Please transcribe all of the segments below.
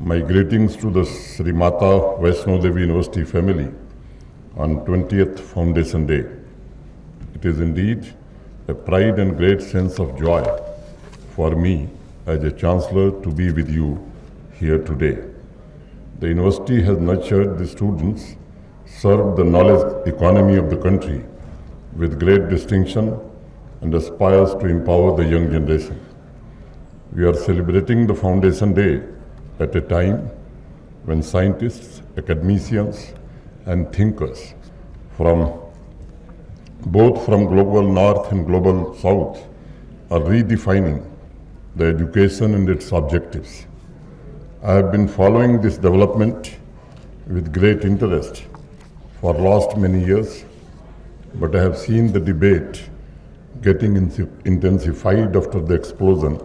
My greetings to the Sri Mata Vaishno Devi University family on 20th Foundation Day. It is indeed a pride and great sense of joy for me as a Chancellor to be with you here today. The university has nurtured the students, served the knowledge economy of the country with great distinction and aspires to empower the young generation. We are celebrating the Foundation Day at a time when scientists, academicians, and thinkers both from global north and global south are redefining the education and its objectives. I have been following this development with great interest for last many years, but I have seen the debate getting intensified after the explosion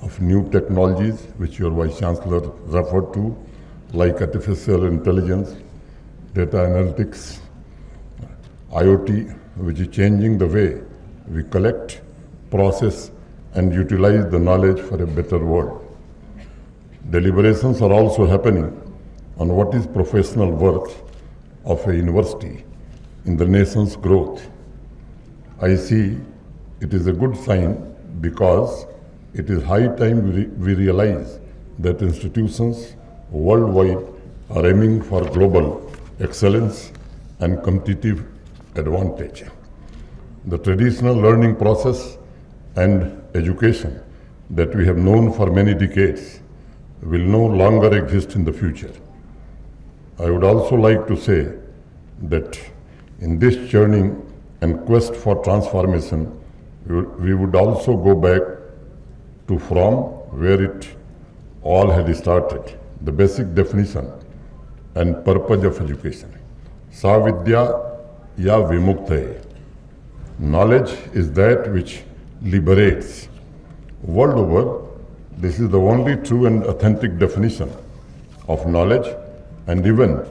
of new technologies, which your Vice Chancellor referred to, like artificial intelligence, data analytics, IoT, which is changing the way we collect, process, and utilize the knowledge for a better world. Deliberations are also happening on what is professional worth of a university in the nation's growth. I see it is a good sign because it is high time we realize that institutions worldwide are aiming for global excellence and competitive advantage. The traditional learning process and education that we have known for many decades will no longer exist in the future. I would also like to say that in this churning and quest for transformation, we would also go back to from where it all had started, the basic definition and purpose of education. Sa vidya ya vimukta. Knowledge is that which liberates. World over, this is the only true and authentic definition of knowledge, and even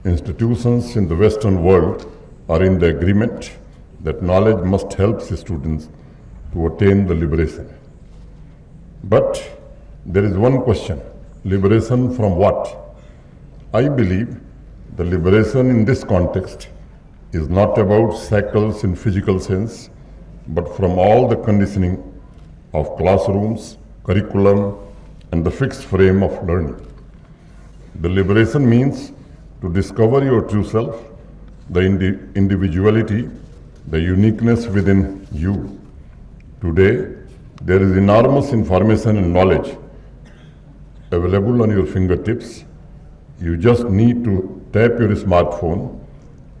institutions in the Western world are in the agreement that knowledge must help the students to attain the liberation. But there is one question, liberation from what? I believe the liberation in this context is not about shackles in physical sense, but from all the conditioning of classrooms, curriculum, and the fixed frame of learning. The liberation means to discover your true self, the individuality, the uniqueness within you. Today, there is enormous information and knowledge available on your fingertips. You just need to tap your smartphone.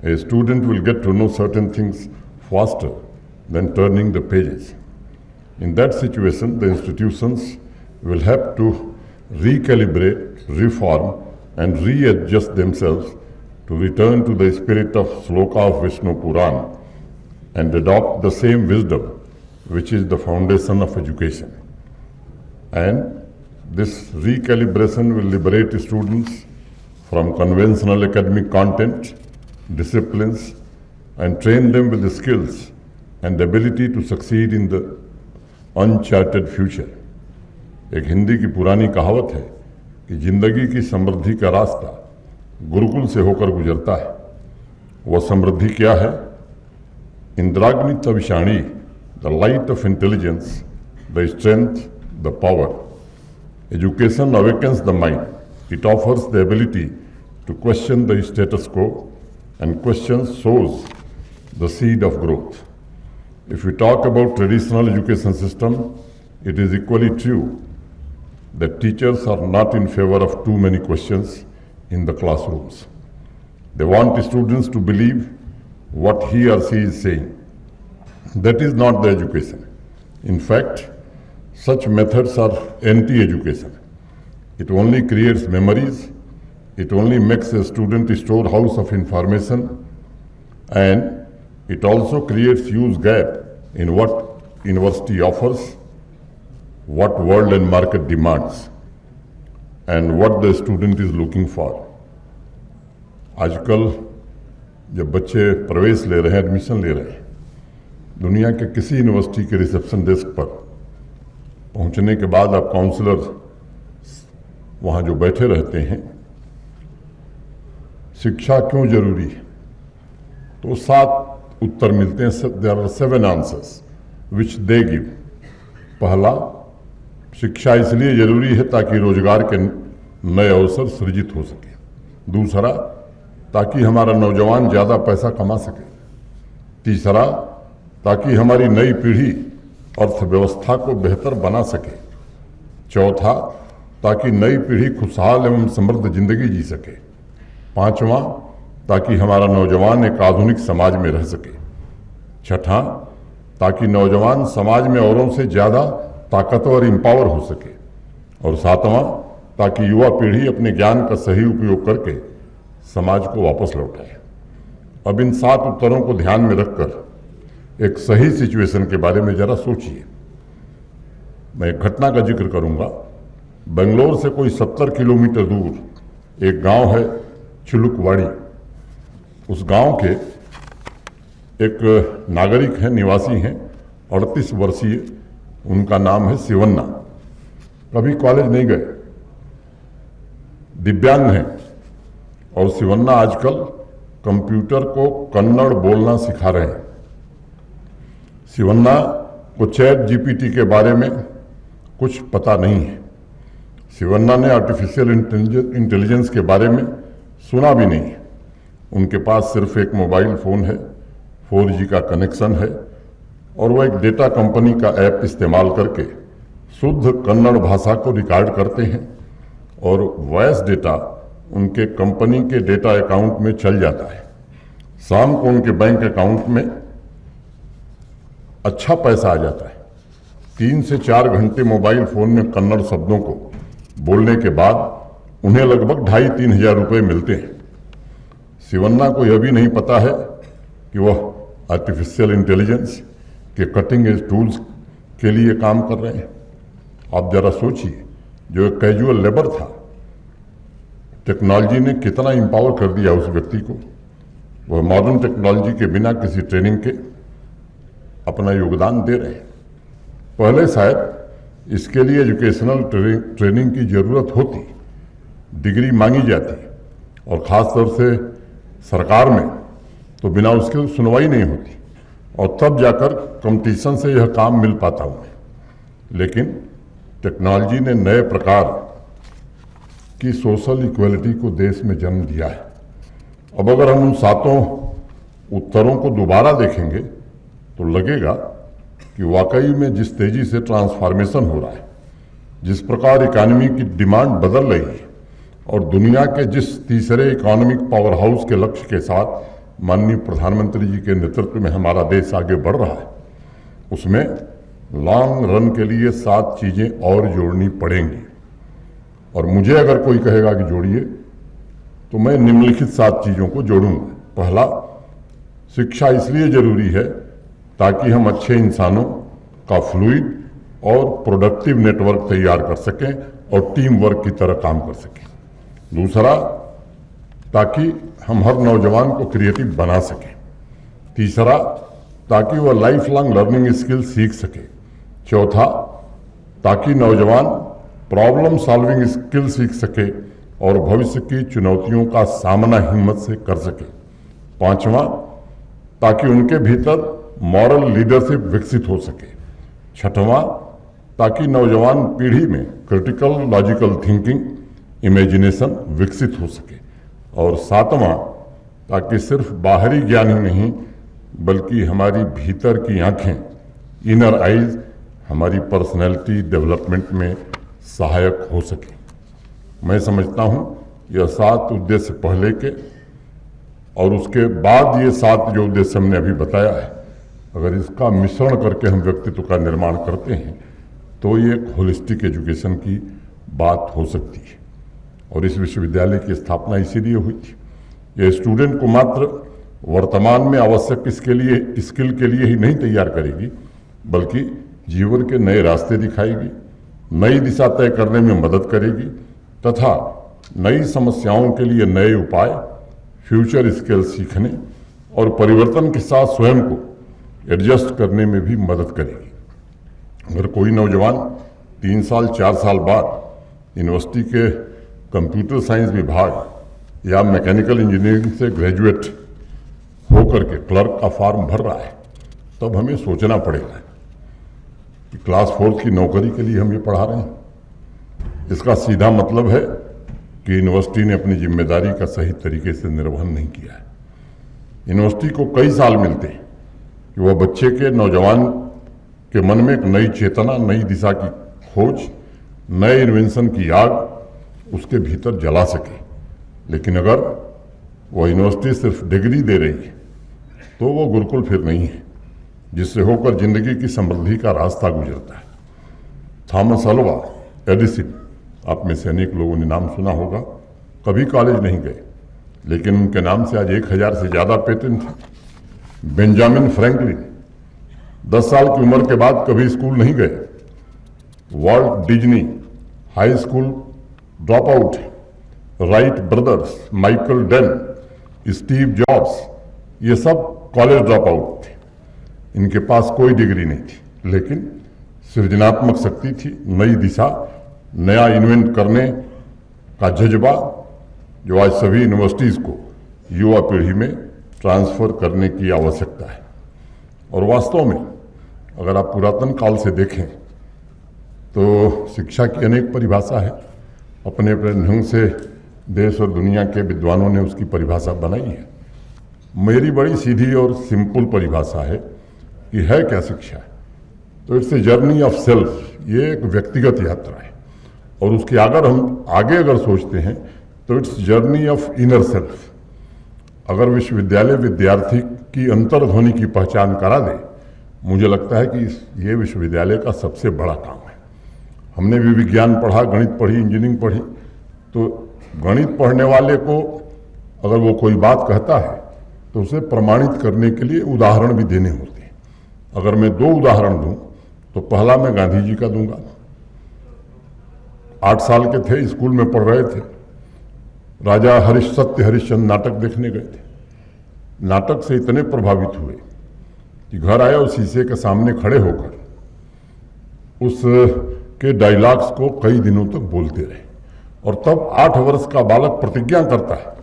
A student will get to know certain things faster than turning the pages. In that situation, the institutions will have to recalibrate, reform, and readjust themselves to return to the spirit of Sloka of Vishnu Puran and adopt the same wisdom which is the foundation of education. And this recalibration will liberate students from conventional academic content, disciplines, and train them with the skills and ability to succeed in the uncharted future. एक हिंदी की पुरानी कहावत है कि जिंदगी की समृद्धि का रास्ता गुरुकुल से होकर गुजरता है। वह समृद्धि क्या है? Indragni तविषाणी, the light of intelligence, the strength, the power. Education awakens the mind. It offers the ability to question the status quo, and question sows the seed of growth. If we talk about traditional education system, it is equally true that teachers are not in favor of too many questions in the classrooms. They want students to believe what he or she is saying. That is not the education. In fact, such methods are anti-education. It only creates memories, it only makes a student a storehouse of information, and it also creates huge gap in what university offers, what world and market demands, and what the student is looking for. आजकल जब बच्चे प्रवेश ले रहे हैं, admission ले रहे हैं, दुनिया के किसी यूनिवर्सिटी के रिसेप्शन डेस्क पर पहुंचने के बाद आप काउंसलर वहाँ जो बैठे रहते हैं, शिक्षा क्यों जरूरी है, तो 7 उत्तर मिलते हैं। There are 7 answers which they give. पहला, शिक्षा इसलिए जरूरी है ताकि रोजगार के नए अवसर सृजित हो सके। दूसरा, ताकि हमारा नौजवान ज़्यादा पैसा कमा सके। तीसरा, ताकि हमारी नई पीढ़ी अर्थव्यवस्था को बेहतर बना सके। चौथा, ताकि नई पीढ़ी खुशहाल एवं समृद्ध जिंदगी जी सके। पांचवा, ताकि हमारा नौजवान एक आधुनिक समाज में रह सके। छठा, ताकि नौजवान समाज में औरों से ज़्यादा ताकतवर इंपावर हो सके। और सातवां, ताकि युवा पीढ़ी अपने ज्ञान का सही उपयोग करके समाज को वापस लौटाए। अब इन 7 उत्तरों को ध्यान में रखकर एक सही सिचुएशन के बारे में जरा सोचिए। मैं एक घटना का जिक्र करूंगा। बेंगलोर से कोई 70 किलोमीटर दूर एक गांव है चिलुकवाड़ी। उस गांव के एक नागरिक हैं, निवासी हैं, 38 वर्षीय, उनका नाम है शिवन्ना। कभी कॉलेज नहीं गए, दिव्यांग हैं, और शिवन्ना आजकल कंप्यूटर को कन्नड़ बोलना सिखा रहे हैं। शिवन्ना को चैट जीपीटी के बारे में कुछ पता नहीं है। शिवन्ना ने आर्टिफिशियल इंटेलिजेंस के बारे में सुना भी नहीं है। उनके पास सिर्फ एक मोबाइल फ़ोन है, 4G का कनेक्शन है, और वह एक डेटा कंपनी का ऐप इस्तेमाल करके शुद्ध कन्नड़ भाषा को रिकॉर्ड करते हैं और वॉइस डेटा उनके कंपनी के डेटा अकाउंट में चल जाता है। शाम को उनके बैंक अकाउंट में अच्छा पैसा आ जाता है। 3 से 4 घंटे मोबाइल फ़ोन में कन्नड़ शब्दों को बोलने के बाद उन्हें लगभग 2,500-3 हज़ार रुपये मिलते हैं। शिवन्ना को यह भी नहीं पता है कि वह आर्टिफिशियल इंटेलिजेंस के कटिंग एज टूल्स के लिए काम कर रहे हैं। आप जरा सोचिए, जो एक कैजुअल लेबर था, टेक्नोलॉजी ने कितना इंपावर कर दिया उस व्यक्ति को। वह मॉडर्न टेक्नोलॉजी के बिना किसी ट्रेनिंग के अपना योगदान दे रहे हैं। पहले शायद इसके लिए एजुकेशनल ट्रेनिंग की ज़रूरत होती, डिग्री मांगी जाती, और ख़ास तौर से सरकार में तो बिना उसके सुनवाई नहीं होती, और तब जाकर कंपटीशन से यह काम मिल पाता उन्हें। लेकिन टेक्नोलॉजी ने नए प्रकार की सोशल इक्वलिटी को देश में जन्म दिया है। अब अगर हम उन 7 उत्तरों को दोबारा देखेंगे तो लगेगा कि वाकई में जिस तेजी से ट्रांसफॉर्मेशन हो रहा है, जिस प्रकार इकॉनमी की डिमांड बदल रही है, और दुनिया के जिस तीसरे इकोनॉमिक पावर हाउस के लक्ष्य के साथ माननीय प्रधानमंत्री जी के नेतृत्व में हमारा देश आगे बढ़ रहा है, उसमें लॉन्ग रन के लिए 7 चीज़ें और जोड़नी पड़ेंगी। और मुझे अगर कोई कहेगा कि जोड़िए, तो मैं निम्नलिखित 7 चीज़ों को जोड़ूंगा। पहला, शिक्षा इसलिए जरूरी है ताकि हम अच्छे इंसानों का फ्लूइड और प्रोडक्टिव नेटवर्क तैयार कर सकें और टीम वर्क की तरह काम कर सकें। दूसरा, ताकि हम हर नौजवान को क्रिएटिव बना सकें। तीसरा, ताकि वह लाइफ लॉन्ग लर्निंग स्किल सीख सके। चौथा, ताकि नौजवान प्रॉब्लम सॉल्विंग स्किल सीख सके और भविष्य की चुनौतियों का सामना हिम्मत से कर सके। पांचवा, ताकि उनके भीतर मॉरल लीडरशिप विकसित हो सके। छठवां, ताकि नौजवान पीढ़ी में क्रिटिकल लॉजिकल थिंकिंग, इमेजिनेशन विकसित हो सके। और सातवां, ताकि सिर्फ बाहरी ज्ञान ही नहीं बल्कि हमारी भीतर की आंखें, इनर आइज, हमारी पर्सनैलिटी डेवलपमेंट में सहायक हो सके। मैं समझता हूँ यह 7 उद्देश्य पहले के और उसके बाद ये 7 जो उद्देश्य हमने अभी बताया है, अगर इसका मिश्रण करके हम व्यक्तित्व का निर्माण करते हैं तो ये एक होलिस्टिक एजुकेशन की बात हो सकती है। और इस विश्वविद्यालय की स्थापना इसीलिए हुई थी। ये स्टूडेंट को मात्र वर्तमान में आवश्यक स्किल के लिए ही नहीं तैयार करेगी, बल्कि जीवन के नए रास्ते दिखाएगी, नई दिशा तय करने में मदद करेगी तथा नई समस्याओं के लिए नए उपाय, फ्यूचर स्किल सीखने और परिवर्तन के साथ स्वयं को एडजस्ट करने में भी मदद करेगी। अगर कोई नौजवान 3 साल 4 साल बाद यूनिवर्सिटी के कंप्यूटर साइंस विभाग या मैकेनिकल इंजीनियरिंग से ग्रेजुएट होकर के क्लर्क का फॉर्म भर रहा है, तब हमें सोचना पड़ेगा कि क्लास 4 की नौकरी के लिए हम ये पढ़ा रहे हैं। इसका सीधा मतलब है कि यूनिवर्सिटी ने अपनी जिम्मेदारी का सही तरीके से निर्वहन नहीं किया है। यूनिवर्सिटी को कई साल मिलते हैं कि वह बच्चे के, नौजवान के मन में एक नई चेतना, नई दिशा की खोज, नए इन्वेंशन की आग उसके भीतर जला सके। लेकिन अगर वह यूनिवर्सिटी सिर्फ डिग्री दे रही है तो वो गुरुकुल फिर नहीं है जिससे होकर जिंदगी की समृद्धि का रास्ता गुजरता है। थॉमस अल्वा एडिसन, आप में से अनेक लोगों ने नाम सुना होगा, कभी कॉलेज नहीं गए लेकिन उनके नाम से आज 1000 से ज्यादा पेटेंट हैं। बेंजामिन फ्रैंकलिन 10 साल की उम्र के बाद कभी स्कूल नहीं गए। Walt Disney high school drop out. Wright brothers, Michael Dell, Steve Jobs, ये सब कॉलेज ड्रॉप आउट थे। इनके पास कोई डिग्री नहीं थी लेकिन सृजनात्मक शक्ति थी, नई दिशा, नया इन्वेंट करने का जज्बा जो आज सभी यूनिवर्सिटीज़ को युवा पीढ़ी में ट्रांसफर करने की आवश्यकता है। और वास्तव में अगर आप पुरातन काल से देखें तो शिक्षा की अनेक परिभाषा है। अपने अपने ढंग से देश और दुनिया के विद्वानों ने उसकी परिभाषा बनाई है। मेरी बड़ी सीधी और सिंपल परिभाषा है कि है क्या शिक्षा है, तो it's a journey of self. ये एक व्यक्तिगत यात्रा है और उसके अगर हम आगे अगर सोचते हैं तो it's journey of inner self. अगर विश्वविद्यालय विद्यार्थी की अंतर्ध्वनि की पहचान करा दे, मुझे लगता है कि ये विश्वविद्यालय का सबसे बड़ा काम है। हमने भी विज्ञान पढ़ा, गणित पढ़ी, इंजीनियरिंग पढ़ी, तो गणित पढ़ने वाले को अगर वो कोई बात कहता है तो उसे प्रमाणित करने के लिए उदाहरण भी देने होते हैं। अगर मैं 2 उदाहरण दूं तो पहला मैं गांधी जी का दूंगा। 8 साल के थे, स्कूल में पढ़ रहे थे, राजा सत्य हरिश्चंद्र नाटक देखने गए थे। नाटक से इतने प्रभावित हुए कि घर आए और शीशे के सामने खड़े होकर उस के डायलॉग्स को कई दिनों तक बोलते रहे। और तब 8 वर्ष का बालक प्रतिज्ञा करता है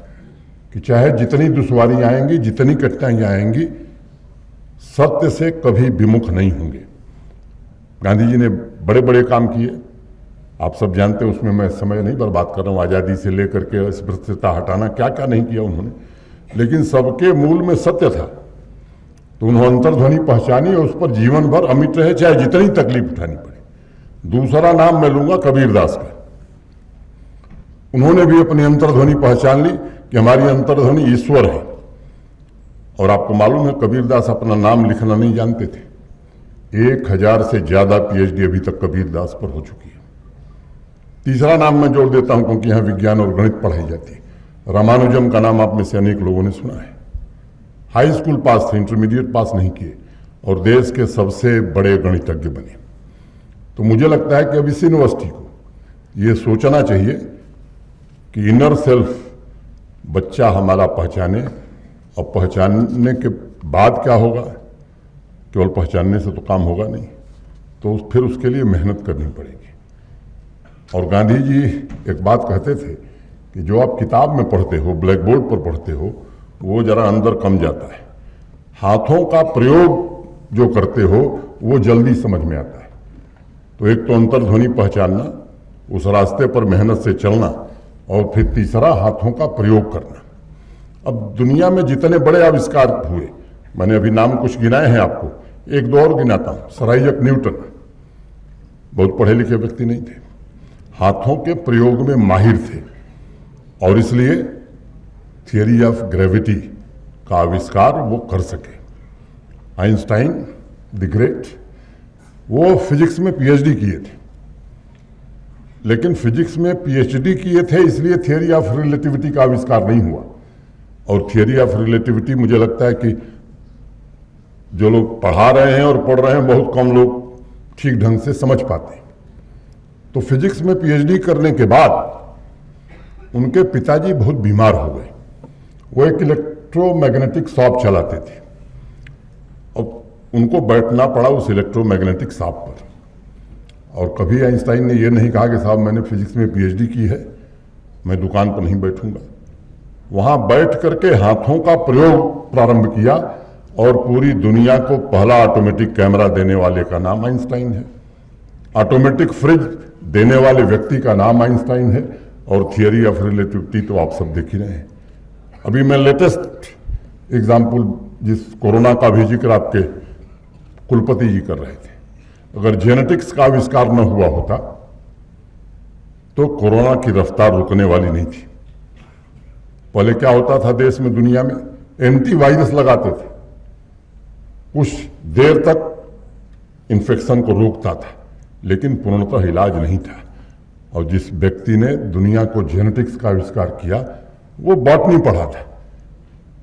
कि चाहे जितनी दुश्वारियां आएंगी, जितनी कठिनाइयां आएंगी, सत्य से कभी विमुख नहीं होंगे। गांधी जी ने बड़े बड़े काम किए, आप सब जानते हैं, उसमें मैं समय नहीं बर्बाद कर रहा हूँ। आज़ादी से लेकर के अस्पृश्यता हटाना, क्या क्या नहीं किया उन्होंने, लेकिन सबके मूल में सत्य था। तो उन्होंने अंतर्ध्वनि पहचानी और उस पर जीवन भर अमिट रहे, चाहे जितनी तकलीफ उठानी पड़े। दूसरा नाम मैं लूंगा कबीरदास का। उन्होंने भी अपनी अंतर्ध्वनि पहचान ली कि हमारी अंतर्ध्वनि ईश्वर है। और आपको मालूम है कबीरदास अपना नाम लिखना नहीं जानते थे। 1000 से ज्यादा PhD अभी तक कबीरदास पर हो चुकी है। तीसरा नाम मैं जोड़ देता हूं क्योंकि यहां विज्ञान और गणित पढ़ाई जाती है। रामानुजम का नाम आप में से अनेक लोगों ने सुना है। हाई स्कूल पास थे, इंटरमीडिएट पास नहीं किए और देश के सबसे बड़े गणितज्ञ बने। तो मुझे लगता है कि अब इस यूनिवर्सिटी को ये सोचना चाहिए कि इनर सेल्फ बच्चा हमारा पहचाने, और पहचानने के बाद क्या होगा, केवल पहचानने से तो काम होगा नहीं, तो फिर उसके लिए मेहनत करनी पड़ेगी। और गांधी जी एक बात कहते थे कि जो आप किताब में पढ़ते हो, ब्लैक बोर्ड पर पढ़ते हो, वो जरा अंदर कम जाता है। हाथों का प्रयोग जो करते हो वो जल्दी समझ में आता है। तो एक तो अंतर्ध्वनि पहचानना, उस रास्ते पर मेहनत से चलना, और फिर तीसरा हाथों का प्रयोग करना। अब दुनिया में जितने बड़े आविष्कार हुए, मैंने अभी नाम कुछ गिनाए हैं आपको, 1-2 और गिनाता हूं। सर आइजैक न्यूटन बहुत पढ़े लिखे व्यक्ति नहीं थे, हाथों के प्रयोग में माहिर थे और इसलिए थियरी ऑफ ग्रेविटी का आविष्कार वो कर सके। आइंस्टाइन द ग्रेट, वो फिजिक्स में PhD किए थे, लेकिन फिजिक्स में PhD किए थे इसलिए थियरी ऑफ रिलेटिविटी का आविष्कार नहीं हुआ। और थियरी ऑफ रिलेटिविटी मुझे लगता है कि जो लोग पढ़ा रहे हैं और पढ़ रहे हैं, बहुत कम लोग ठीक ढंग से समझ पाते हैं। तो फिजिक्स में PhD करने के बाद उनके पिताजी बहुत बीमार हो गए। वो एक इलेक्ट्रोमैग्नेटिक शॉप चलाते थे और उनको बैठना पड़ा उस इलेक्ट्रोमैग्नेटिक शॉप पर। और कभी आइंस्टाइन ने यह नहीं कहा कि साहब मैंने फिजिक्स में PhD की है, मैं दुकान पर नहीं बैठूंगा। वहां बैठ करके हाथों का प्रयोग प्रारंभ किया और पूरी दुनिया को पहला ऑटोमेटिक कैमरा देने वाले का नाम आइंस्टाइन है, ऑटोमेटिक फ्रिज देने वाले व्यक्ति का नाम आइंस्टाइन है, और थियरी ऑफ रिलेटिविटी तो आप सब देख ही रहे हैं। अभी मैं लेटेस्ट एग्जाम्पल, जिस कोरोना का भी जिक्र आपके कुलपति जी कर रहे थे, अगर जेनेटिक्स का आविष्कार न हुआ होता तो कोरोना की रफ्तार रुकने वाली नहीं थी। पहले क्या होता था देश में, दुनिया में एंटीवायरस लगाते थे, कुछ देर तक इन्फेक्शन को रोकता था, लेकिन पूर्णतः इलाज नहीं था। और जिस व्यक्ति ने दुनिया को जेनेटिक्स का आविष्कार किया वो बॉटनी पढ़ा था,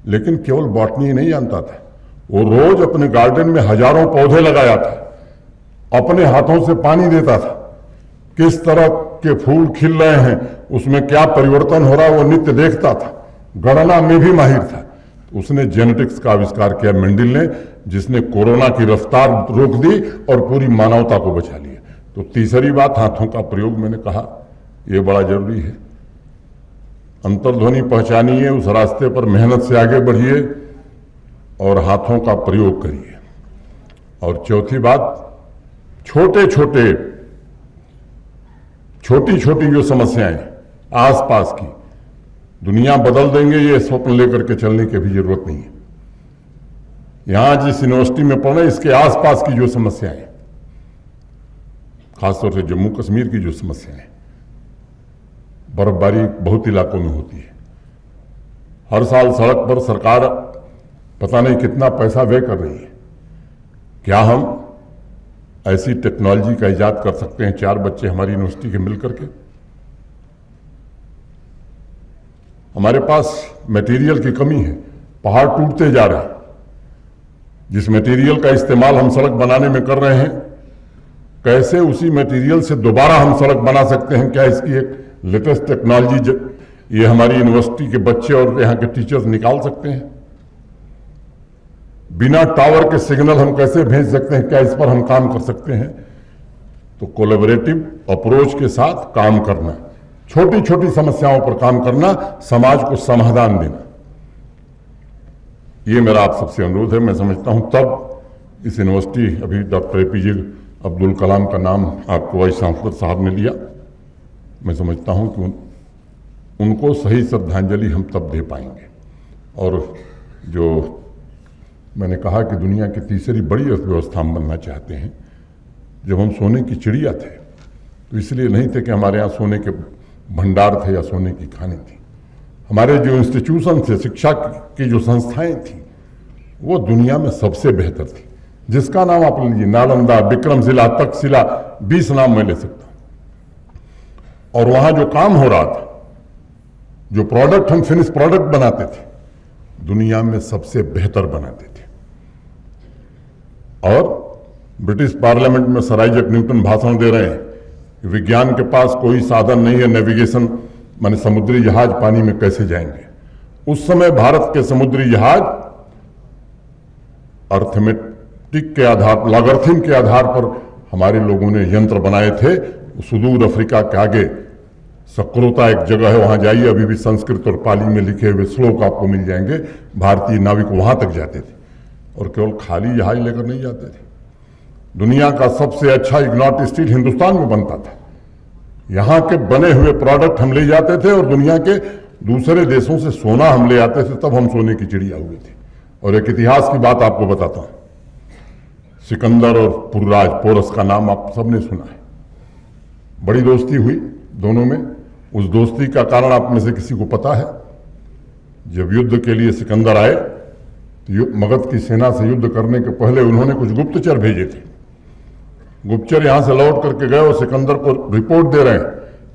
लेकिन केवल बॉटनी ही नहीं जानता था, वो रोज अपने गार्डन में हजारों पौधे लगाया था, अपने हाथों से पानी देता था, किस तरह के फूल खिल रहे हैं, उसमें क्या परिवर्तन हो रहा है वो नित्य देखता था, गणना में भी माहिर था। उसने जेनेटिक्स का आविष्कार किया मेंडल ने, जिसने कोरोना की रफ्तार रोक दी और पूरी मानवता को बचा लिया। तो तीसरी बात, हाथों का प्रयोग, मैंने कहा यह बड़ा जरूरी है। अंतर्ध्वनि पहचानिए, उस रास्ते पर मेहनत से आगे बढ़िए और हाथों का प्रयोग करिए। और चौथी बात, छोटी छोटी जो समस्याएं आसपास की, दुनिया बदल देंगे ये स्वप्न लेकर के चलने की भी जरूरत नहीं है। यहां जिस यूनिवर्सिटी में पढ़ रहे इसके आसपास की जो समस्याएं, खासतौर से जम्मू कश्मीर की जो समस्याएं, बर्फबारी बहुत इलाकों में होती है, हर साल सड़क पर सरकार पता नहीं कितना पैसा व्यय कर रही है। क्या हम ऐसी टेक्नोलॉजी का इजाद कर सकते हैं 4 बच्चे हमारी यूनिवर्सिटी के मिलकर के? हमारे पास मटेरियल की कमी है, पहाड़ टूटते जा रहे हैं। जिस मटेरियल का इस्तेमाल हम सड़क बनाने में कर रहे हैं, कैसे उसी मटेरियल से दोबारा हम सड़क बना सकते हैं? क्या इसकी एक लेटेस्ट टेक्नोलॉजी ये हमारी यूनिवर्सिटी के बच्चे और यहाँ के टीचर्स निकाल सकते हैं? बिना टावर के सिग्नल हम कैसे भेज सकते हैं? क्या इस पर हम काम कर सकते हैं? तो कोलैबोरेटिव अप्रोच के साथ काम करना, छोटी छोटी समस्याओं पर काम करना, समाज को समाधान देना, ये मेरा आप सबसे अनुरोध है। मैं समझता हूं तब इस यूनिवर्सिटी, अभी डॉक्टर एपीजे अब्दुल कलाम का नाम आपको वाइस चांसलर साहब ने लिया, मैं समझता हूं कि उनको सही श्रद्धांजलि हम तब दे पाएंगे। और जो मैंने कहा कि दुनिया की तीसरी बड़ी अर्थव्यवस्था हम बनना चाहते हैं, जब हम सोने की चिड़िया थे तो इसलिए नहीं थे कि हमारे यहाँ सोने के भंडार थे या सोने की खानी थी। हमारे जो इंस्टीट्यूशन थे, शिक्षा की जो संस्थाएं थी, वो दुनिया में सबसे बेहतर थी। जिसका नाम आप लीजिए, नालंदा, विक्रमशिला, तक्षशिला, 20 नाम मैं ले सकता हूं। और वहां जो काम हो रहा था, जो प्रोडक्ट हम फिनिश प्रोडक्ट बनाते थे, दुनिया में सबसे बेहतर बनाते थे। और ब्रिटिश पार्लियामेंट में सर आइजैक न्यूटन भाषण दे रहे हैं कि विज्ञान के पास कोई साधन नहीं है, नेविगेशन माने समुद्री जहाज पानी में कैसे जाएंगे। उस समय भारत के समुद्री जहाज अर्थमेटिक के आधार, लॉगरिथम के आधार पर हमारे लोगों ने यंत्र बनाए थे। सुदूर अफ्रीका के आगे सक्रोता एक जगह है, वहां जाइए, अभी भी संस्कृत और पाली में लिखे हुए श्लोक आपको मिल जाएंगे। भारतीय नाविक वहां तक जाते थे और केवल खाली जहाज लेकर नहीं जाते थे। दुनिया का सबसे अच्छा इग्नॉट स्टील हिंदुस्तान में बनता था। यहां के बने हुए प्रोडक्ट हम ले जाते थे और दुनिया के दूसरे देशों से सोना हम ले आते थे, तब हम सोने की चिड़िया हुए थे। और एक इतिहास की बात आपको बताता हूं, सिकंदर और पुरराज पोरस का नाम आप सबने सुना है। बड़ी दोस्ती हुई दोनों में। उस दोस्ती का कारण आप में से किसी को पता है? जब युद्ध के लिए सिकंदर आए तो मगध की सेना से युद्ध करने के पहले उन्होंने कुछ गुप्तचर भेजे थे। गुप्तचर यहां से लौट करके गए और सिकंदर को रिपोर्ट दे रहे हैं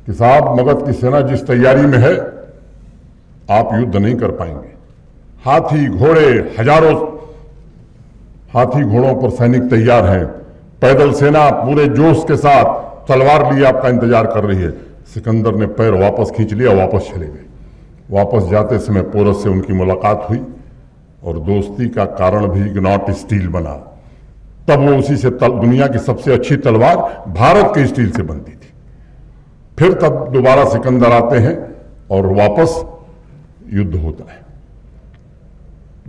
कि साहब, मगध की सेना जिस तैयारी में है, आप युद्ध नहीं कर पाएंगे। हाथी घोड़े, हजारों हाथी घोड़ों पर सैनिक तैयार हैं, पैदल सेना पूरे जोश के साथ तलवार लिए आपका इंतजार कर रही है। सिकंदर ने पैर वापस खींच लिया, वापस चले गए। वापस जाते समय पोरस से उनकी मुलाकात हुई और दोस्ती का कारण भी इग्नॉट स्टील बना। तब वो उसी से दुनिया की सबसे अच्छी तलवार भारत के स्टील से बनती थी। फिर तब दोबारा सिकंदर आते हैं और वापस युद्ध होता है।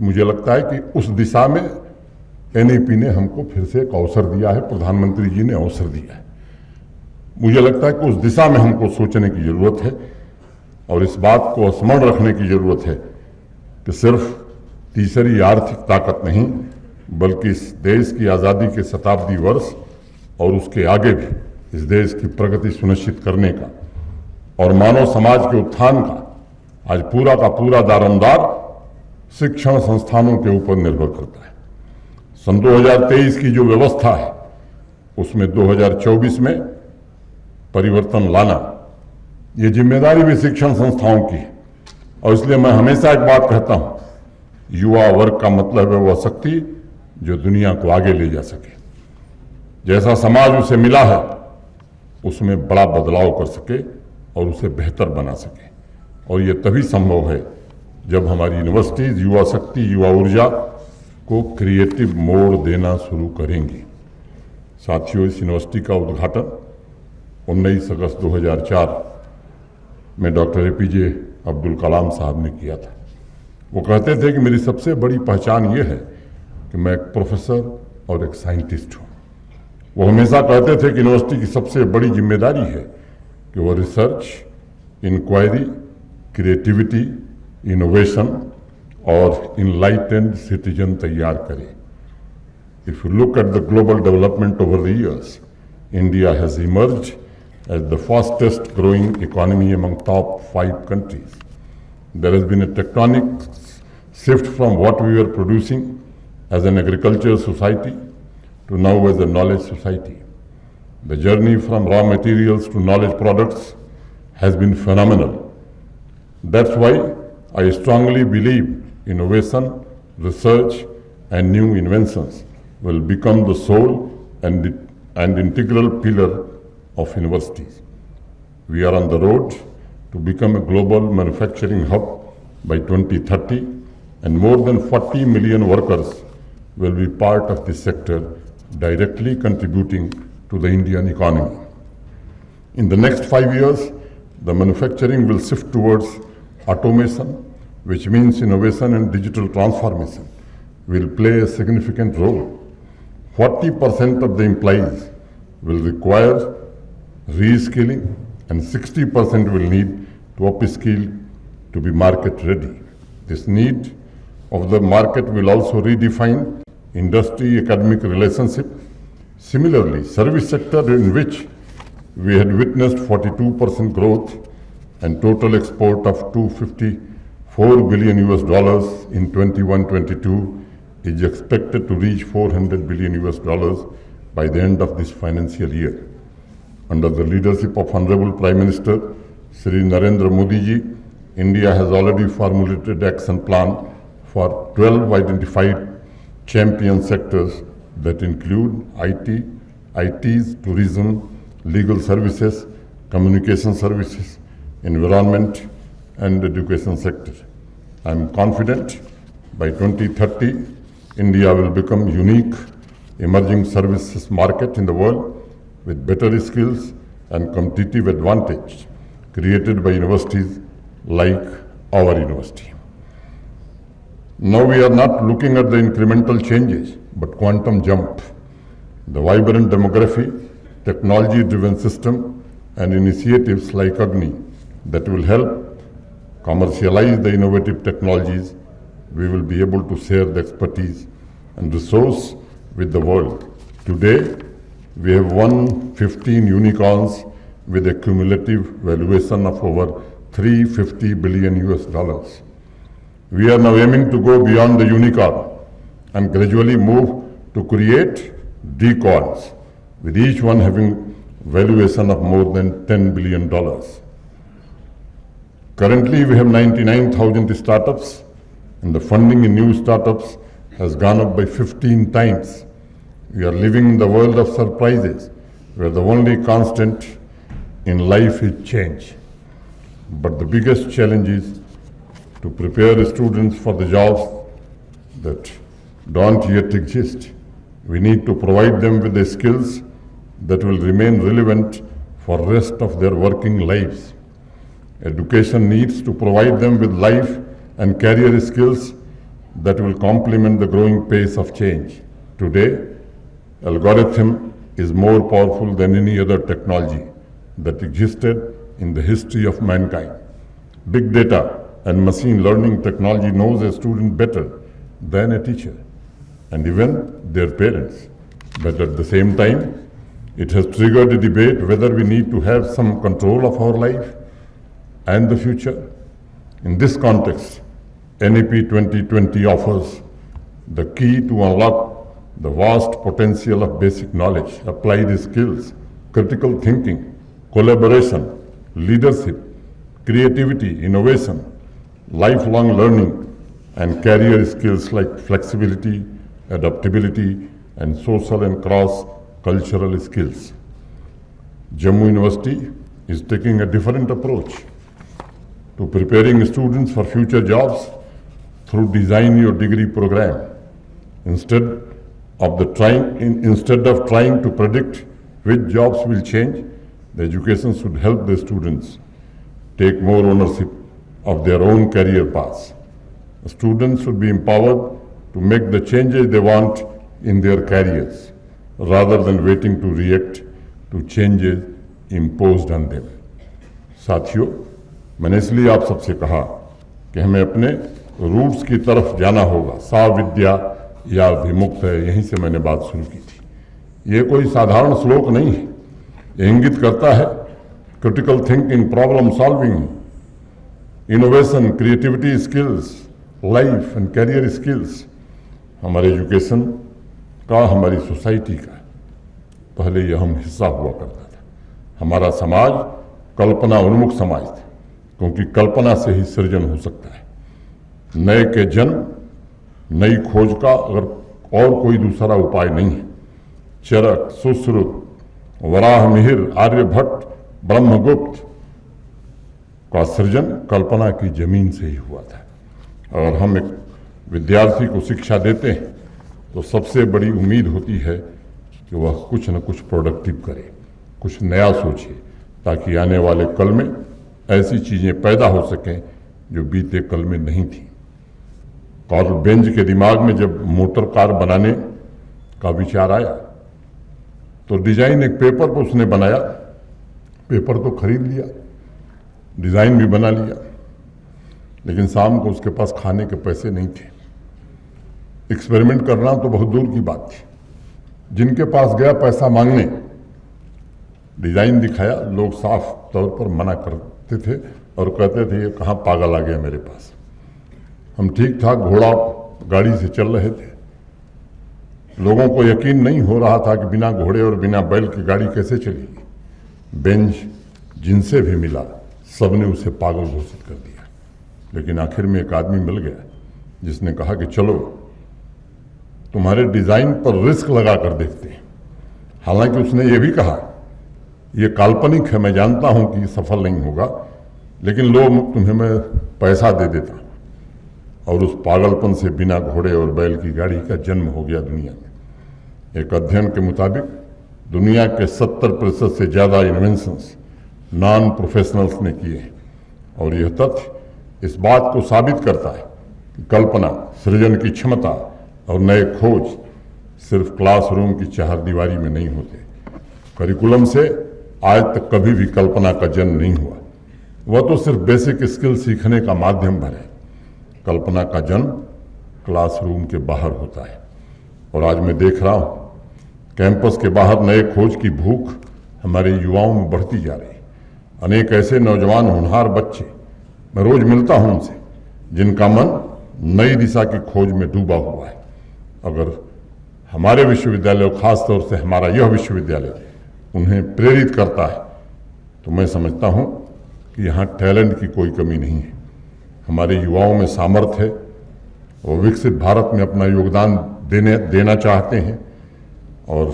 मुझे लगता है कि उस दिशा में एनईपी ने हमको फिर से एक अवसर दिया है, प्रधानमंत्री जी ने अवसर दिया है। मुझे लगता है कि उस दिशा में हमको सोचने की जरूरत है और इस बात को स्मरण रखने की जरूरत है कि सिर्फ तीसरी आर्थिक ताकत नहीं, बल्कि इस देश की आज़ादी के शताब्दी वर्ष और उसके आगे भी इस देश की प्रगति सुनिश्चित करने का और मानव समाज के उत्थान का आज पूरा का पूरा दारोमदार शिक्षण संस्थानों के ऊपर निर्भर करता है। सन 2023 की जो व्यवस्था है उसमें 2024 में परिवर्तन लाना, ये जिम्मेदारी भी शिक्षण संस्थाओं की है। और इसलिए मैं हमेशा एक बात कहता हूं, युवा वर्ग का मतलब है वह शक्ति जो दुनिया को आगे ले जा सके, जैसा समाज उसे मिला है उसमें बड़ा बदलाव कर सके और उसे बेहतर बना सके। और ये तभी संभव है जब हमारी यूनिवर्सिटीज युवा शक्ति, युवा ऊर्जा को क्रिएटिव मोड़ देना शुरू करेंगी। साथियों, इस यूनिवर्सिटी का उद्घाटन 19 अगस्त 2004 में डॉक्टर एपीजे अब्दुल कलाम साहब ने किया था। वो कहते थे कि मेरी सबसे बड़ी पहचान ये है कि मैं एक प्रोफेसर और एक साइंटिस्ट हूँ। वो हमेशा कहते थे कि यूनिवर्सिटी की सबसे बड़ी जिम्मेदारी है कि वो रिसर्च, इंक्वायरी, क्रिएटिविटी, इनोवेशन और इनलाइटेंड सिटीजन तैयार करे। If you look at the global development over the years, India has emerged as the fastest growing economy among top 5 countries. There has been a tectonic shift from what we were producing as an agriculture society to now as a knowledge society. The journey from raw materials to knowledge products has been phenomenal. That's why I strongly believe innovation, research and new inventions will become the soul and integral pillar of universities. We are on the road to become a global manufacturing hub by 2030, and more than 40 million workers will be part of this sector, directly contributing to the Indian economy. In the next 5 years, the manufacturing will shift towards automation, which means innovation and digital transformation will play a significant role. 40% of the employees will require reskilling and 60% will need to upskill to be market ready. This need of the market will also redefine industry-academic relationship. Similarly, service sector, in which we had witnessed 42% growth and total export of $254 billion in 21-22, is expected to reach $400 billion by the end of this financial year. Under the leadership of Honorable Prime Minister Shri Narendra Modi ji, India has already formulated action plan for 12 identified champion sectors that include ITs, tourism, legal services, communication services, environment and education sector. I am confident by 2030, India will become unique emerging services market in the world with better skills and competitive advantage created by universities like our university. Now we are not looking at the incremental changes, but quantum jump. The vibrant demography, technology-driven system, and initiatives like Agni that will help commercialize the innovative technologies, we will be able to share the expertise and resource with the world. Today, we have won 15 unicorns with a cumulative valuation of over $350 billion. We are now aiming to go beyond the unicorn and gradually move to create decorns, with each one having valuation of more than $10 billion. Currently, we have 99,000 startups, and the funding in new startups has gone up by 15 times. We are living in the world of surprises, where the only constant in life is change. But the biggest challenge is to prepare students for the jobs that don't yet exist. We need to provide them with the skills that will remain relevant for the rest of their working lives. Education needs to provide them with life and career skills that will complement the growing pace of change. Today, algorithm is more powerful than any other technology that existed in the history of mankind. Big data and machine learning technology knows a student better than a teacher and even their parents. But at the same time, it has triggered a debate whether we need to have some control of our life and the future. In this context, NEP 2020 offers the key to unlock the vast potential of basic knowledge, applied skills, critical thinking, collaboration, leadership, creativity, innovation, lifelong learning, and career skills like flexibility, adaptability, and social and cross-cultural skills. Jammu University is taking a different approach to preparing students for future jobs through Design Your Degree program. Instead of trying to predict which jobs will change, the education should help the students take more ownership of their own career paths. Students should be empowered to make the changes they want in their careers, rather than waiting to react to changes imposed on them. साथियों, मैंने इसलिए आप सबसे कहा कि हमें अपने roots की तरफ जाना होगा। सा विद्या या विमुक्त है, यहीं से मैंने बात शुरू की थी। ये कोई साधारण श्लोक नहीं है, ये इंगित करता है critical thinking, problem solving, innovation, creativity skills, life and career skills. हमारे एजुकेशन का, हमारी सोसाइटी का पहले ये हम हिस्सा हुआ करता था। हमारा समाज कल्पना उन्मुख समाज था, क्योंकि कल्पना से ही सृजन हो सकता है। नए के जन्म, नई खोज का अगर और कोई दूसरा उपाय नहीं है। चरक, सुश्रुत, वराह मिहिर, आर्यभट्ट, ब्रह्मगुप्त का सृजन कल्पना की जमीन से ही हुआ था। अगर हम एक विद्यार्थी को शिक्षा देते हैं तो सबसे बड़ी उम्मीद होती है कि वह कुछ न कुछ प्रोडक्टिव करे, कुछ नया सोचे, ताकि आने वाले कल में ऐसी चीजें पैदा हो सकें जो बीते कल में नहीं थी। कार्ल बेंज के दिमाग में जब मोटर कार बनाने का विचार आया तो डिजाइन एक पेपर पर उसने बनाया। पेपर तो खरीद लिया, डिजाइन भी बना लिया, लेकिन शाम को उसके पास खाने के पैसे नहीं थे। एक्सपेरिमेंट करना तो बहुत दूर की बात थी। जिनके पास गया पैसा मांगने, डिजाइन दिखाया, लोग साफ तौर पर मना करते थे और कहते थे ये कहाँ पागल आ गया मेरे पास। हम ठीक ठाक घोड़ा गाड़ी से चल रहे थे, लोगों को यकीन नहीं हो रहा था कि बिना घोड़े और बिना बैल की गाड़ी कैसे चलेगी। बेंज जिनसे भी मिला सबने उसे पागल घोषित कर दिया, लेकिन आखिर में एक आदमी मिल गया जिसने कहा कि चलो तुम्हारे डिजाइन पर रिस्क लगा कर देखते हैं। हालांकि उसने ये भी कहा ये काल्पनिक है, मैं जानता हूं कि सफल नहीं होगा, लेकिन लो तुम्हें मैं पैसा दे देता हूं। और उस पागलपन से बिना घोड़े और बैल की गाड़ी का जन्म हो गया दुनिया में। एक अध्ययन के मुताबिक दुनिया के 70% से ज्यादा इन्वेंशंस नॉन प्रोफेशनल्स ने किए हैं, और यह तथ्य इस बात को साबित करता है कि कल्पना, सृजन की क्षमता और नए खोज सिर्फ क्लासरूम की चारदीवारी में नहीं होते। करिकुलम से आज तक कभी भी कल्पना का जन्म नहीं हुआ, वह तो सिर्फ बेसिक स्किल सीखने का माध्यम भर है। कल्पना का जन्म क्लासरूम के बाहर होता है, और आज मैं देख रहा हूं कैंपस के बाहर नए खोज की भूख हमारे युवाओं में बढ़ती जा रही है। अनेक ऐसे नौजवान होनहार बच्चे, मैं रोज मिलता हूं उनसे, जिनका मन नई दिशा की खोज में डूबा हुआ है। अगर हमारे विश्वविद्यालय, खासतौर से हमारा यह विश्वविद्यालय, उन्हें प्रेरित करता है तो मैं समझता हूं कि यहाँ टैलेंट की कोई कमी नहीं है। हमारे युवाओं में सामर्थ्य है, वो विकसित भारत में अपना योगदान देना चाहते हैं। और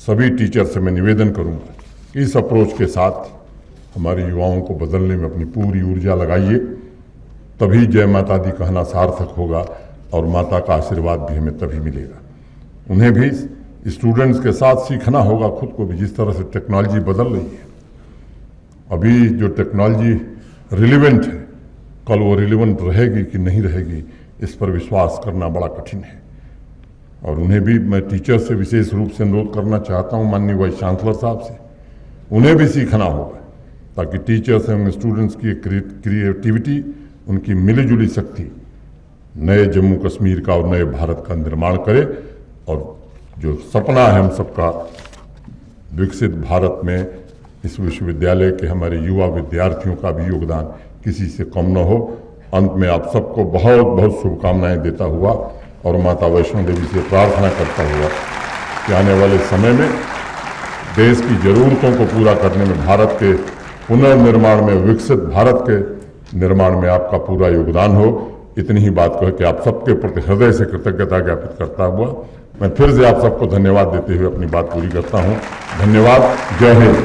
सभी टीचर से मैं निवेदन करूंगा कि इस अप्रोच के साथ हमारे युवाओं को बदलने में अपनी पूरी ऊर्जा लगाइए, तभी जय माता दी कहना सार्थक होगा और माता का आशीर्वाद भी हमें तभी मिलेगा। उन्हें भी स्टूडेंट्स के साथ सीखना होगा, खुद को भी, जिस तरह से टेक्नोलॉजी बदल रही है। अभी जो टेक्नोलॉजी रिलेवेंट है, कल वो रिलेवेंट रहेगी कि नहीं रहेगी, इस पर विश्वास करना बड़ा कठिन है। और उन्हें भी मैं टीचर से विशेष रूप से अनुरोध करना चाहता हूं, माननीय वाइस चांसलर साहब से, उन्हें भी सीखना होगा ताकि टीचर्स एवं स्टूडेंट्स की क्रिएटिविटी, उनकी मिलीजुली शक्ति नए जम्मू कश्मीर का और नए भारत का निर्माण करे। और जो सपना है हम सबका विकसित भारत में, इस विश्वविद्यालय के हमारे युवा विद्यार्थियों का भी योगदान किसी से कम न हो। अंत में आप सबको बहुत बहुत शुभकामनाएं देता हुआ और माता वैष्णो देवी से प्रार्थना करता हुआ कि आने वाले समय में देश की जरूरतों को पूरा करने में, भारत के पुनर्निर्माण में, विकसित भारत के निर्माण में आपका पूरा योगदान हो। इतनी ही बात कह के आप सबके प्रति हृदय से कृतज्ञता ज्ञापित करता हुआ मैं फिर से आप सबको धन्यवाद देते हुए अपनी बात पूरी करता हूं। धन्यवाद। जय हिंद।